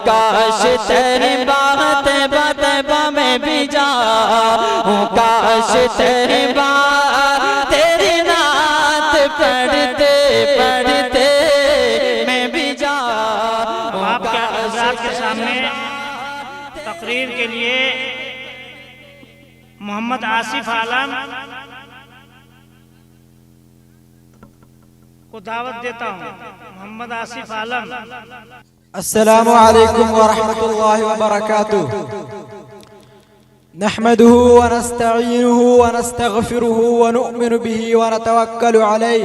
काश तेरी बात बतबा में भी जाऊं, काश तेरी बात तेरी नात पढ़ते पढ़ते मैं भी जाऊं। आपके हज़रात के सामने तकरीर के लिए मोहम्मद आसिफ आलम को दावत देता हूँ। मोहम्मद आसिफ आलम। अस्सलामु अलैकुम व रहमतुल्लाहि व बरकातुहू। नहमदुहु व नस्तईनुहु व नस्तगफिरुहु व नुअमिनु बिही व नतवक्कलु अलैहि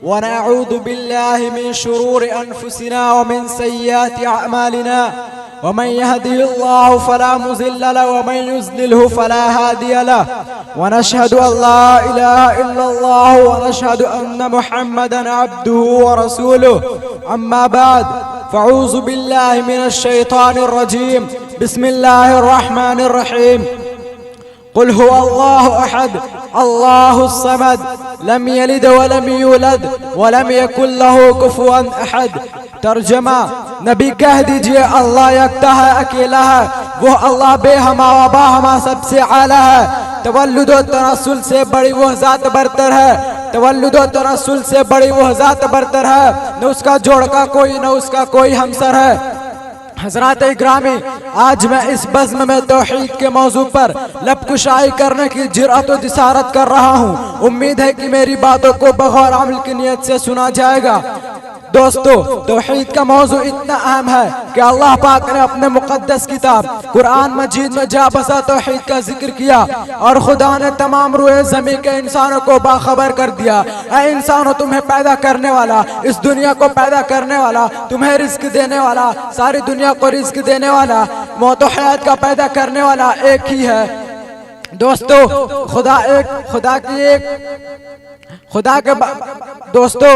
व नऊज़ु बिल्लाहि मिन शुरूरि अनफुसिना व मिन सय्यिआति अअमालिना वमन यहदिहिल्लाहु फला मुज़िल्ल लहु व मन युज़लिलहु फला हादिय लहु व नशहदु अल्ला इलाहा इल्लल्लाहु व नशहदु अन्न मुहम्मदन अब्दुहु व रसूलुहु। अम्मा बाद फ़अऊज़ु बिल्लाहि मिनश शैतानिर रजीम। बिस्मिल्लाहिर रहमानिर रहीम। क़ुल हुवल्लाहु अहद अल्लाहुस समद लम यलिद व लम यूलद व लम यकुल लहु कुफुवन अहद। तर्जुमा, नबी कह दीजिए अल्लाह यकता है, अकेला है। वो अल्लाह बेहमा व बाहमा सबसे आला है। तवल्लुद व तनस्सुल से बड़ी वह ज़ात बरतर है, तवल्लुद व तनस्सुल से बड़ी वह ज़ात बरतर है। न उसका जोड़का कोई, न उसका कोई हमसर है। हज़रात इकरामी, आज मैं इस बज़्म में तौहीद के मौजू पर लबकुशाई करने की जुर्अत व जिसारत कर रहा हूँ। उम्मीद है कि मेरी बातों को बगौर अमल की नियत से सुना जाएगा। दोस्तों, तौहीद का मौजू इतना अहम है कि अल्लाह पाक ने अपने मुक़द्दस किताब कुरान मजीद में जा बसा तौहीद का जिक्र किया और खुदा ने तमाम रूए ज़मीन के इंसानों को बाखबर कर दिया। ऐ इंसानों, तुम्हें पैदा करने वाला, इस दुनिया को पैदा करने वाला, तुम्हें रिस्क देने वाला, सारी दुनिया को रिस्क देने वाला, मौत व हयात का पैदा करने वाला एक ही है। दोस्तों, दोस्तों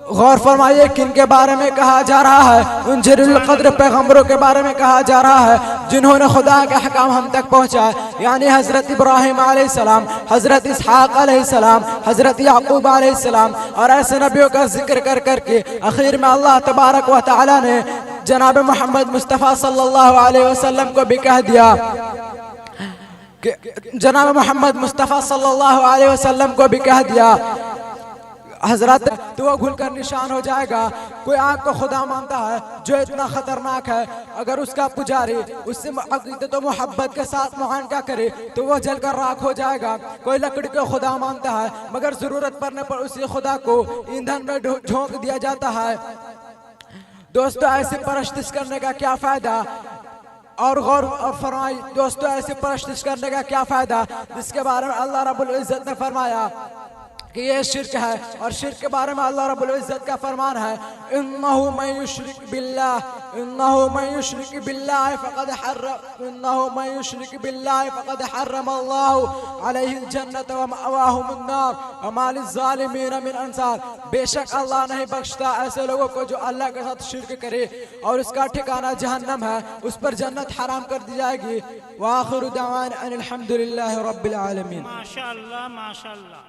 गौर फरमाइए किन के बारे में कहा जा रहा है। उन जलील क़द्र पैगम्बरों के बारे में कहा जा रहा है जिन्होंने खुदा के अहकाम हम तक पहुँचाए, यानी हज़रत इब्राहीम अलैहिस्सलाम, हज़रत इसहाक़ अलैहिस्सलाम, हज़रत याक़ूब अलैहिस्सलाम। और ऐसे नबियों का जिक्र कर करके आखिर में अल्लाह तबारक व तआला ने जनाब मोहम्मद मुस्तफ़ा सल्लल्लाहु अलैहि वसल्लम को भी कह दिया, जनाब मोहम्मद मुस्तफ़ा सल्लल्लाहु अलैहि वसल्लम को भी कह दिया हजरत, तो वो घुलकर निशान हो जाएगा। कोई आग को खुदा मानता है जो इतना खतरनाक है, अगर उसका पुजारी उससे अक़ीदत तो मोहब्बत के साथ मुआनका करे तो वो जलकर राख हो जाएगा। कोई लकड़ी को खुदा मानता है मगर ज़रूरत पड़ने पर उसी खुदा को ईंधन में झोंक दिया जाता है। दोस्तों, ऐसी परस्तिश करने का क्या फ़ायदा? और गौर फरमाई दोस्तों, ऐसी परस्तिश करने का क्या फ़ायदा जिसके बारे में अल्लाह रब्बुल इज़्ज़त ने फरमाया कि ये शिर्क है। और शिर्क के बारे में अल्लाह रब्बुल इज़्ज़त का फरमान है, इन्नहु मन युश्रिक बिल्लाह फ़क़द हर्रम अल्लाहु अलैहिल जन्नत व मअवाहुमुन नार व मा लिज़्ज़ालिमीन मिन अंसार। बेशक अल्लाह नहीं बख्शता ऐसे लोगों को जो अल्लाह के साथ शिर्क करे और उसका ठिकाना जहन्नम है, उस पर जन्नत हराम कर दी जाएगी। व आखिरु दअवाना अनिल हम्दुलिल्लाहि रब्बिल आलमीन। माशाअल्लाह, माशाअल्लाह।